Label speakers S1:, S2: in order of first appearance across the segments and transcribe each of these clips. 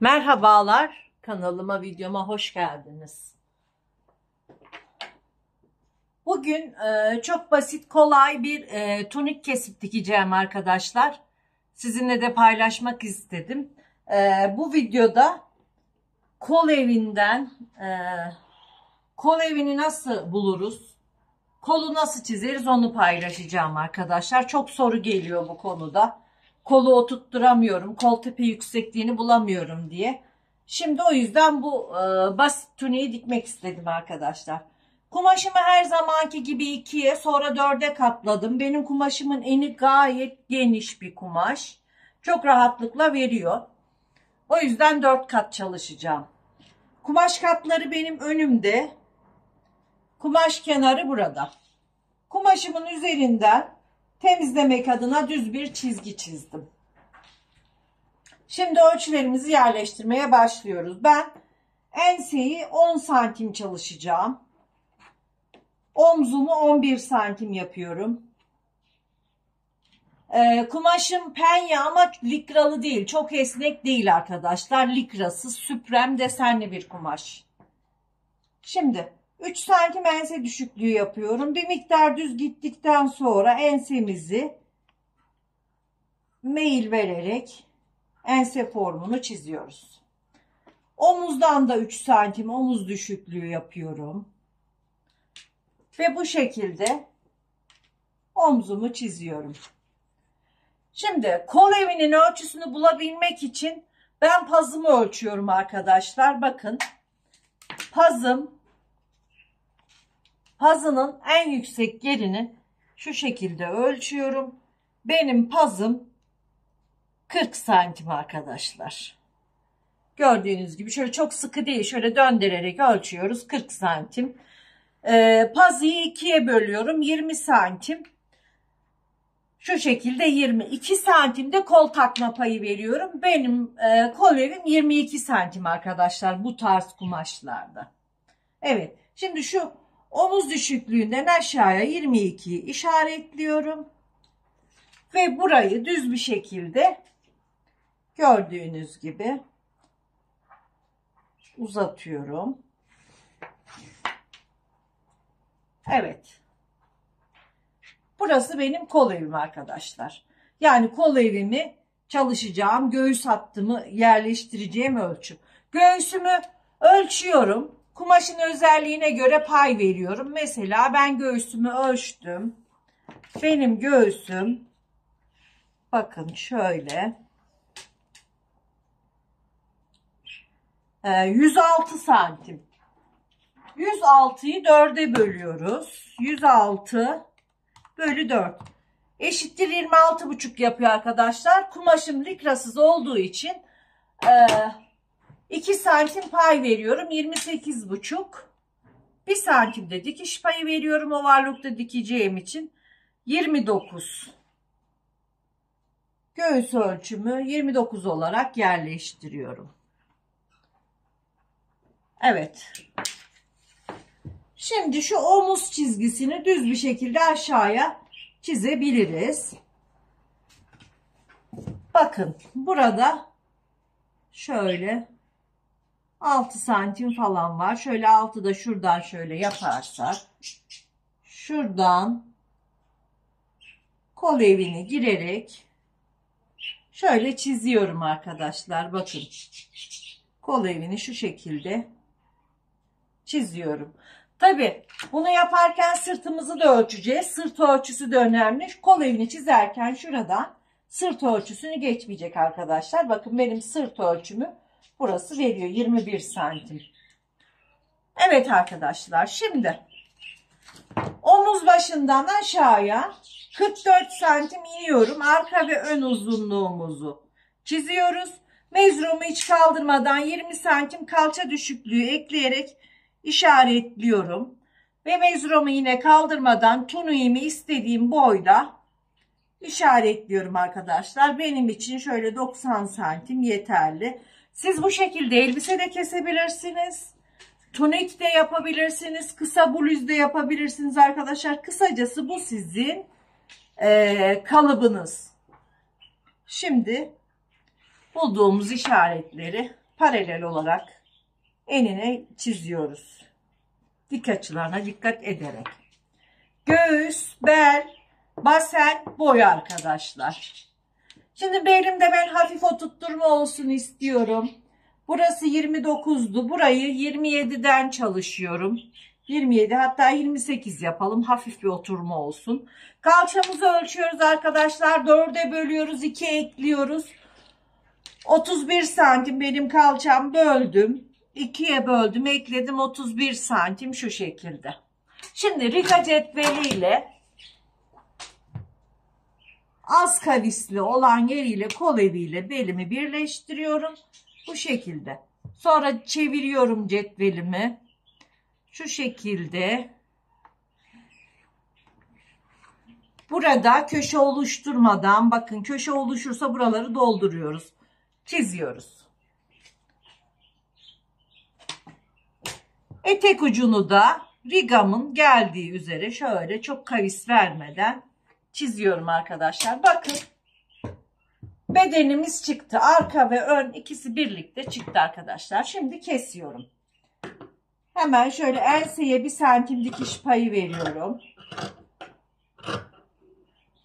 S1: Merhabalar, kanalıma, videoma hoş geldiniz. Bugün çok basit, kolay bir tunik kesip dikeceğim arkadaşlar. Sizinle de paylaşmak istedim. Bu videoda kol evinden, kol evini nasıl buluruz, kolu nasıl çizeriz onu paylaşacağım arkadaşlar. Çok soru geliyor bu konuda. Kolu oturtturamıyorum, kol tepe yüksekliğini bulamıyorum diye. Şimdi o yüzden bu basit tuniği dikmek istedim arkadaşlar. Kumaşımı her zamanki gibi ikiye sonra dörde katladım. Benim kumaşımın eni gayet geniş bir kumaş. Çok rahatlıkla veriyor. O yüzden 4 kat çalışacağım. Kumaş katları benim önümde. Kumaş kenarı burada. Kumaşımın üzerinden temizlemek adına düz bir çizgi çizdim. Şimdi ölçülerimizi yerleştirmeye başlıyoruz. Ben enseyi 10 santim çalışacağım. Omzumu 11 santim yapıyorum. Kumaşım penye ama likralı değil. Çok esnek değil arkadaşlar. Likrası, süprem desenli bir kumaş. Şimdi 3 santim ense düşüklüğü yapıyorum. Bir miktar düz gittikten sonra ensemizi meyil vererek ense formunu çiziyoruz. Omuzdan da 3 santim omuz düşüklüğü yapıyorum. Ve bu şekilde omzumu çiziyorum. Şimdi kol evinin ölçüsünü bulabilmek için ben pazımı ölçüyorum arkadaşlar. Bakın pazının en yüksek yerini şu şekilde ölçüyorum. Benim pazım 40 santim arkadaşlar. Gördüğünüz gibi şöyle çok sıkı değil, şöyle döndürerek ölçüyoruz. 40 santim. Pazıyı ikiye bölüyorum. 20 santim. Şu şekilde 22 santimde kol takma payı veriyorum. Benim kol evim 22 santim arkadaşlar bu tarz kumaşlarda. Evet. Şimdi şu omuz düşüklüğünden aşağıya 22'yi işaretliyorum. Ve burayı düz bir şekilde gördüğünüz gibi uzatıyorum. Evet. Burası benim kol evim arkadaşlar. Yani kol evimi çalışacağım, göğüs hattımı yerleştireceğim ölçü. Göğsümü ölçüyorum. Kumaşın özelliğine göre pay veriyorum. Mesela ben göğsümü ölçtüm. Benim göğsüm bakın şöyle 106 santim. 106'yı 4'e bölüyoruz. 106 bölü 4 eşittir 26,5 yapıyor arkadaşlar. Kumaşım likrasız olduğu için 2 santim pay veriyorum. 28,5. 1 santim de dikiş payı veriyorum. Overlock'ta dikeceğim için 29. Göğüs ölçümü 29 olarak yerleştiriyorum. Evet. Şimdi şu omuz çizgisini düz bir şekilde aşağıya çizebiliriz. Bakın burada şöyle 6 santim falan var. Şöyle 6 da şuradan şöyle yaparsak şuradan kol evini girerek şöyle çiziyorum arkadaşlar. Bakın kol evini şu şekilde çiziyorum. Tabi bunu yaparken sırtımızı da ölçeceğiz. Sırt ölçüsü de önemli. Kol evini çizerken şuradan sırt ölçüsünü geçmeyecek arkadaşlar. Bakın benim sırt ölçümü burası veriyor 21 santim. Evet arkadaşlar, şimdi omuz başından aşağıya 44 santim iniyorum. Arka ve ön uzunluğumuzu çiziyoruz. Mezrumu hiç kaldırmadan 20 santim kalça düşüklüğü ekleyerek işaretliyorum. Ve mezrumu yine kaldırmadan tuniğimi istediğim boyda işaretliyorum arkadaşlar. Benim için şöyle 90 santim yeterli. Siz bu şekilde elbise de kesebilirsiniz. Tunik de yapabilirsiniz. Kısa bluz de yapabilirsiniz arkadaşlar. Kısacası bu sizin kalıbınız. Şimdi bulduğumuz işaretleri paralel olarak enine çiziyoruz. Dik açılarına dikkat ederek. Göğüs, bel, basen, boy arkadaşlar. Şimdi belimde ben hafif oturtturma olsun istiyorum. Burası 29'du. Burayı 27'den çalışıyorum. 27, hatta 28 yapalım. Hafif bir oturma olsun. Kalçamızı ölçüyoruz arkadaşlar. 4'e bölüyoruz. 2 ekliyoruz. 31 santim benim kalçam, böldüm. 2'ye böldüm. Ekledim 31 santim şu şekilde. Şimdi Riga cetveliyle az kavisli olan yeriyle kol eviyle belimi birleştiriyorum. Bu şekilde. Sonra çeviriyorum cetvelimi. Şu şekilde. Burada köşe oluşturmadan, bakın köşe oluşursa buraları dolduruyoruz. Çiziyoruz. Etek ucunu da rigamın geldiği üzere şöyle çok kavis vermeden çiziyorum arkadaşlar. Bakın bedenimiz çıktı. Arka ve ön ikisi birlikte çıktı arkadaşlar. Şimdi kesiyorum. Hemen şöyle enseye 1 santim dikiş payı veriyorum.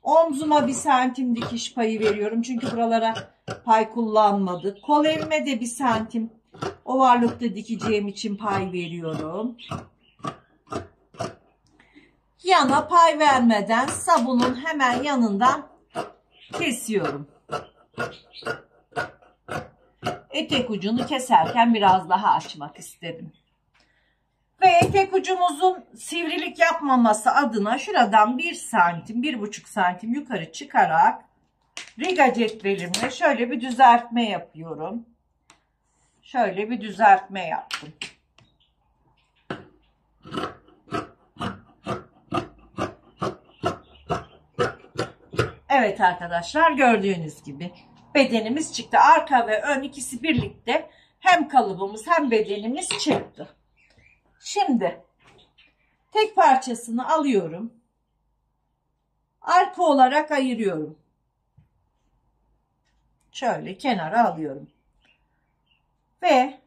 S1: Omzuma 1 santim dikiş payı veriyorum. Çünkü buralara pay kullanmadık. Kol evime de 1 santim ovarlıkta dikeceğim için pay veriyorum. Yana pay vermeden sabunun hemen yanından kesiyorum. Etek ucunu keserken biraz daha açmak istedim. Ve etek ucumuzun sivrilik yapmaması adına şuradan 1 santim, 1,5 santim yukarı çıkarak Riga cetvelimle şöyle bir düzeltme yapıyorum. Şöyle bir düzeltme yaptım. Evet arkadaşlar, gördüğünüz gibi bedenimiz çıktı. Arka ve ön ikisi birlikte hem kalıbımız hem bedenimiz çıktı. Şimdi tek parçasını alıyorum. Arka olarak ayırıyorum. Şöyle kenara alıyorum. Ve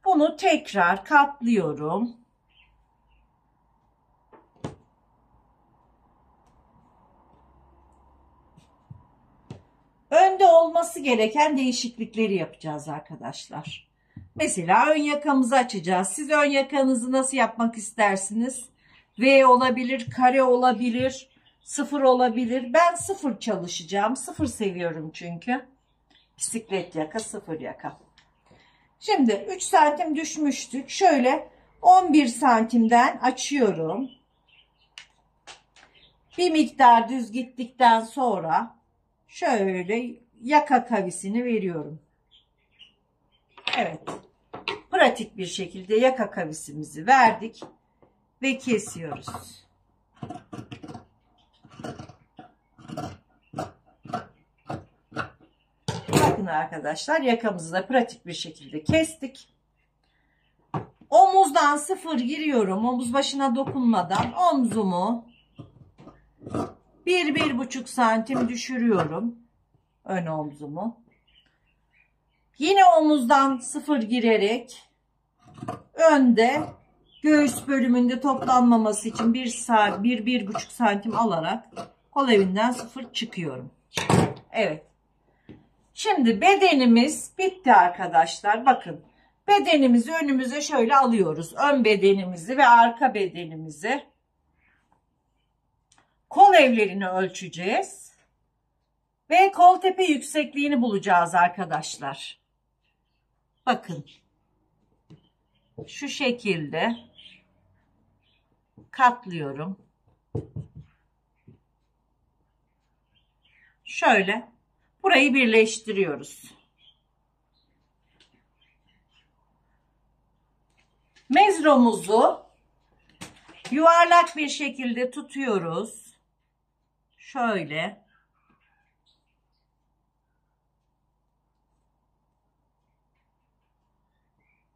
S1: bunu tekrar katlıyorum. Önde olması gereken değişiklikleri yapacağız arkadaşlar. Mesela ön yakamızı açacağız. Siz ön yakanızı nasıl yapmak istersiniz? V olabilir, kare olabilir, 0 olabilir. Ben 0 çalışacağım. 0 seviyorum çünkü. Bisiklet yaka, 0 yaka. Şimdi 3 santim düşmüştük. Şöyle 11 santimden açıyorum. Bir miktar düz gittikten sonra şöyle yaka kavisini veriyorum. Evet. Pratik bir şekilde yaka kavisimizi verdik ve kesiyoruz. Bakın arkadaşlar, yakamızı da pratik bir şekilde kestik. Omuzdan 0 giriyorum. Omuz başına dokunmadan omzumu 1-1,5 santim düşürüyorum. Ön omzumu. Yine omuzdan 0 girerek önde göğüs bölümünde toplanmaması için 1-1,5 santim alarak kol evinden 0 çıkıyorum. Evet. Şimdi bedenimiz bitti arkadaşlar. Bakın, bedenimizi önümüze şöyle alıyoruz. Ön bedenimizi ve arka bedenimizi. Kol evlerini ölçeceğiz. Ve kol tepe yüksekliğini bulacağız arkadaşlar. Bakın. Şu şekilde katlıyorum. Şöyle burayı birleştiriyoruz. Mezromuzu yuvarlak bir şekilde tutuyoruz. Şöyle.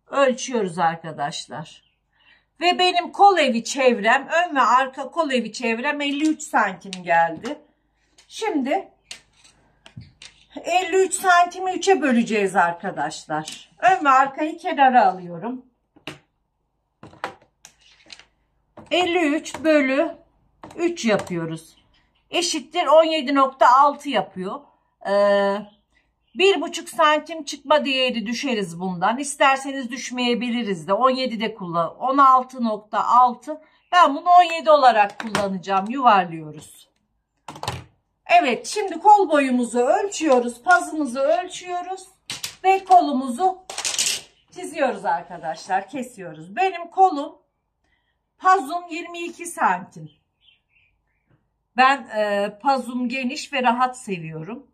S1: Ölçüyoruz arkadaşlar. Ve benim kol evi çevrem, ön ve arka kol evi çevrem 53 santim geldi. Şimdi 53 santimi 3'e böleceğiz arkadaşlar. Ön ve arkayı kenara alıyorum. 53 bölü 3 yapıyoruz. Eşittir 17,6 yapıyor. 1,5 santim çıkma değeri düşeriz bundan. İsterseniz düşmeyebiliriz de. 17 de kullan. 16,6. Ben bunu 17 olarak kullanacağım. Yuvarlıyoruz. Evet, şimdi kol boyumuzu ölçüyoruz. Pazımızı ölçüyoruz. Ve kolumuzu çiziyoruz arkadaşlar. Kesiyoruz. Benim kolum, pazum 22 santim. Ben pazum geniş ve rahat seviyorum.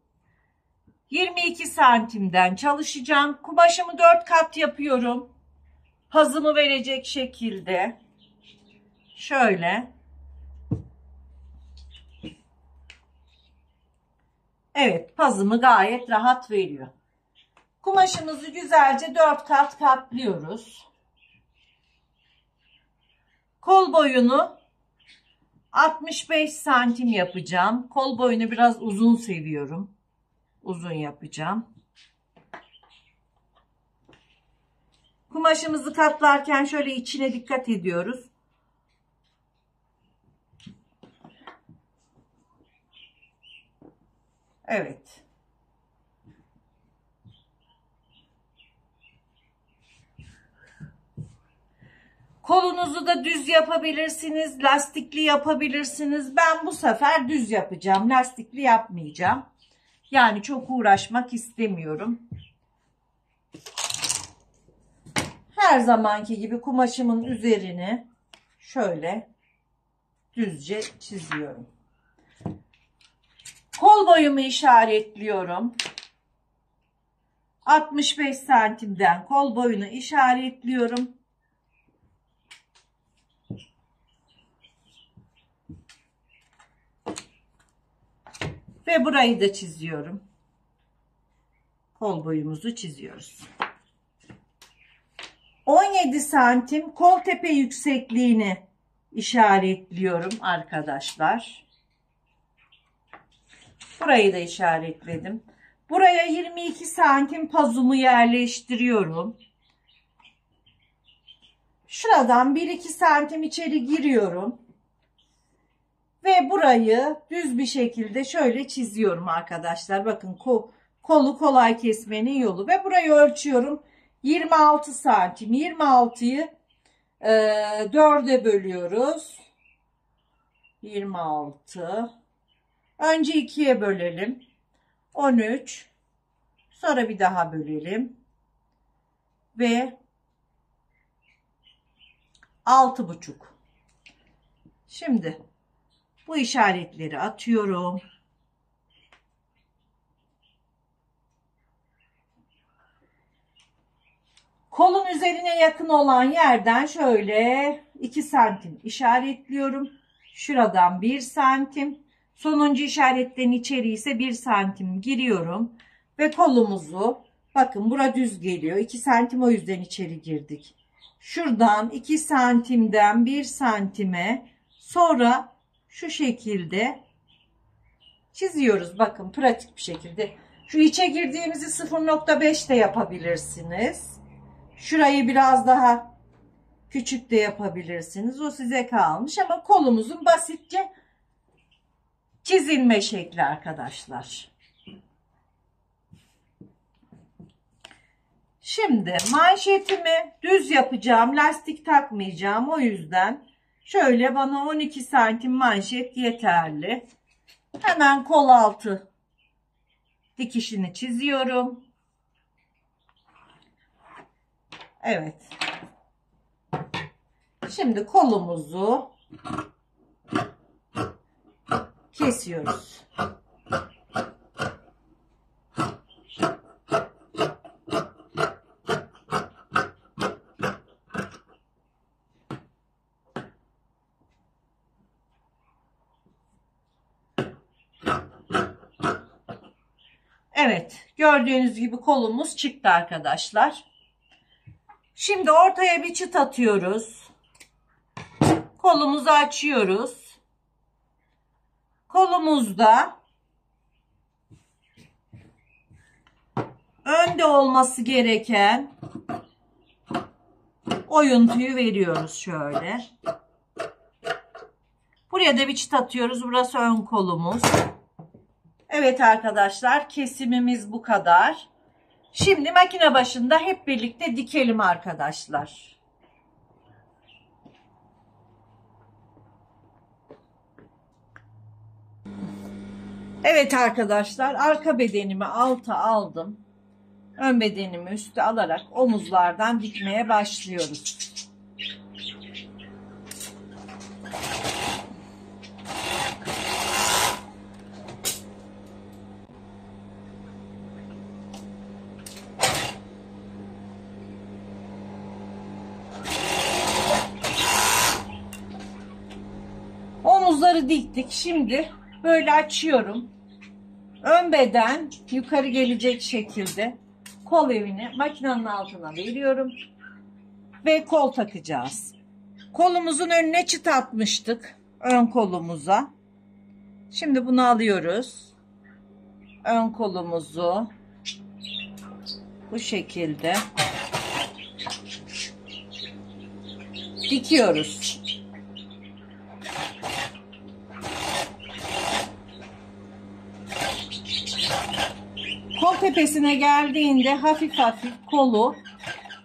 S1: 22 santimden çalışacağım. Kumaşımı 4 kat yapıyorum. Pazımı verecek şekilde. Şöyle. Evet, pazımı gayet rahat veriyor. Kumaşımızı güzelce 4 kat katlıyoruz. Kol boyunu 65 santim yapacağım. Kol boyunu biraz uzun seviyorum. Uzun yapacağım. Kumaşımızı katlarken şöyle içine dikkat ediyoruz. Evet. Kolunuzu da düz yapabilirsiniz, lastikli yapabilirsiniz. Ben bu sefer düz yapacağım, lastikli yapmayacağım. Yani çok uğraşmak istemiyorum. Her zamanki gibi kumaşımın üzerini şöyle düzce çiziyorum. Kol boyumu işaretliyorum. 65 santimden kol boyunu işaretliyorum. Ve burayı da çiziyorum. Kol boyumuzu çiziyoruz. 17 santim kol tepe yüksekliğini işaretliyorum arkadaşlar. Burayı da işaretledim. Buraya 22 santim pazumu yerleştiriyorum. Şuradan 1-2 santim içeri giriyorum. Ve burayı düz bir şekilde şöyle çiziyorum arkadaşlar. Bakın kolu kolay kesmenin yolu. Ve burayı ölçüyorum. 26 santim. 26'yı 4'e bölüyoruz. 26. Önce 2'ye bölelim. 13. Sonra bir daha bölelim. Ve 6,5. Şimdi bu işaretleri atıyorum. Kolun üzerine yakın olan yerden şöyle 2 santim işaretliyorum. Şuradan 1 santim. Sonuncu işaretlerin içeriği ise 1 santim giriyorum. Ve kolumuzu, bakın bura düz geliyor. 2 santim o yüzden içeri girdik. Şuradan 2 santimden 1 santime sonra şu şekilde çiziyoruz. Bakın pratik bir şekilde. Şu içe girdiğimizi 0,5 de yapabilirsiniz. Şurayı biraz daha küçük de yapabilirsiniz. O size kalmış ama kolumuzun basitçe çizilme şekli arkadaşlar. Şimdi manşetimi düz yapacağım. Lastik takmayacağım. O yüzden şöyle bana 12 santim manşet yeterli. Hemen kol altı dikişini çiziyorum. Evet. Şimdi kolumuzu kesiyoruz. Evet, gördüğünüz gibi kolumuz çıktı arkadaşlar. Şimdi ortaya bir çıt atıyoruz. Kolumuzu açıyoruz. Kolumuzda belde olması gereken oyuntuyu veriyoruz şöyle. Buraya da bir çıt atıyoruz. Burası ön kolumuz. Evet arkadaşlar, kesimimiz bu kadar. Şimdi makine başında hep birlikte dikelim arkadaşlar. Evet arkadaşlar, arka bedenimi alta aldım. Ön bedenimi üste alarak omuzlardan dikmeye başlıyoruz. Omuzları diktik. Şimdi böyle açıyorum. Ön beden yukarı gelecek şekilde kol evini makinenin altına veriyorum. Ve kol takacağız. Kolumuzun önüne çıt atmıştık. Ön kolumuza. Şimdi bunu alıyoruz. Ön kolumuzu bu şekilde dikiyoruz. Kol tepesine geldiğinde hafif hafif kolu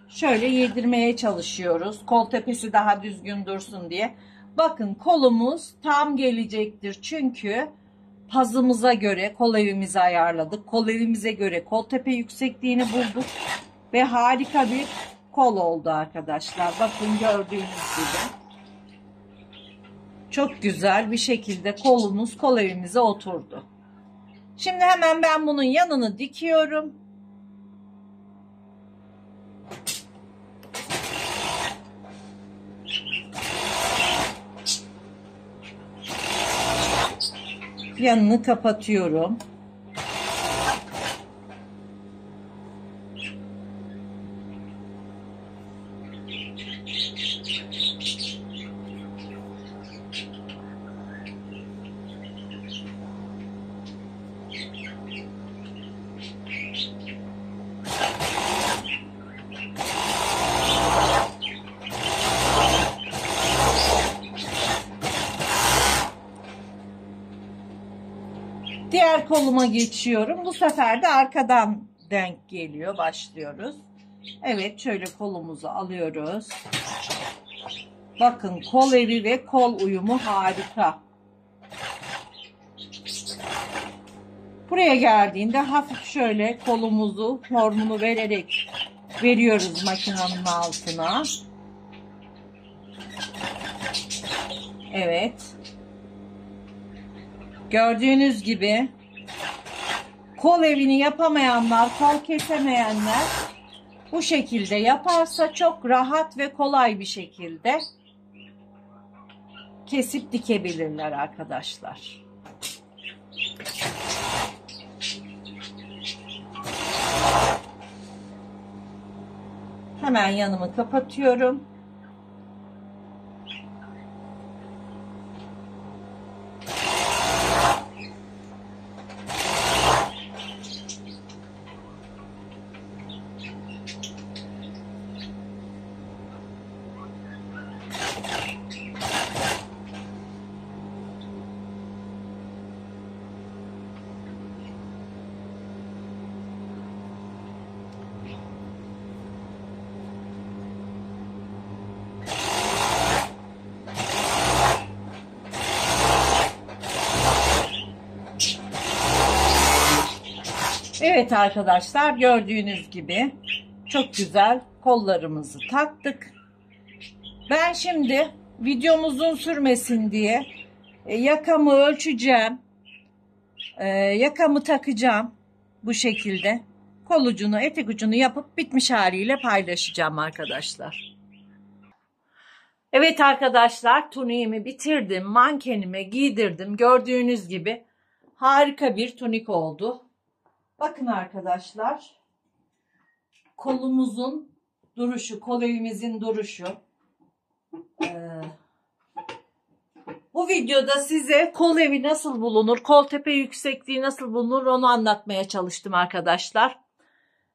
S1: şöyle yedirmeye çalışıyoruz. Kol tepesi daha düzgün dursun diye. Bakın kolumuz tam gelecektir. Çünkü pazımıza göre kol evimizi ayarladık. Kol evimize göre kol tepe yüksekliğini bulduk. Ve harika bir kol oldu arkadaşlar. Bakın gördüğünüz gibi. Çok güzel bir şekilde kolumuz kol evimize oturdu. Şimdi hemen ben bunun yanını dikiyorum. Yanını kapatıyorum. Diğer koluma geçiyorum. Bu sefer de arkadan denk geliyor. Başlıyoruz. Evet, şöyle kolumuzu alıyoruz. Bakın kol evi ve kol uyumu harika. Buraya geldiğinde hafif şöyle kolumuzu formunu vererek veriyoruz makinenin altına. Evet. Gördüğünüz gibi kol evini yapamayanlar, kol kesemeyenler bu şekilde yaparsa çok rahat ve kolay bir şekilde kesip dikebilirler arkadaşlar. Hemen yanımı kapatıyorum. Evet arkadaşlar, gördüğünüz gibi çok güzel kollarımızı taktık. Ben şimdi videom uzun sürmesin diye yakamı ölçeceğim. Yakamı takacağım bu şekilde. Kol ucunu, etek ucunu yapıp bitmiş haliyle paylaşacağım arkadaşlar. Evet arkadaşlar, tuniğimi bitirdim. Mankenime giydirdim. Gördüğünüz gibi harika bir tunik oldu. Bakın arkadaşlar, kolumuzun duruşu, kol evimizin duruşu. Bu videoda size kol evi nasıl bulunur, kol tepe yüksekliği nasıl bulunur onu anlatmaya çalıştım arkadaşlar.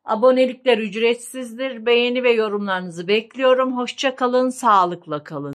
S1: Abonelikler ücretsizdir. Beğeni ve yorumlarınızı bekliyorum. Hoşça kalın, sağlıkla kalın.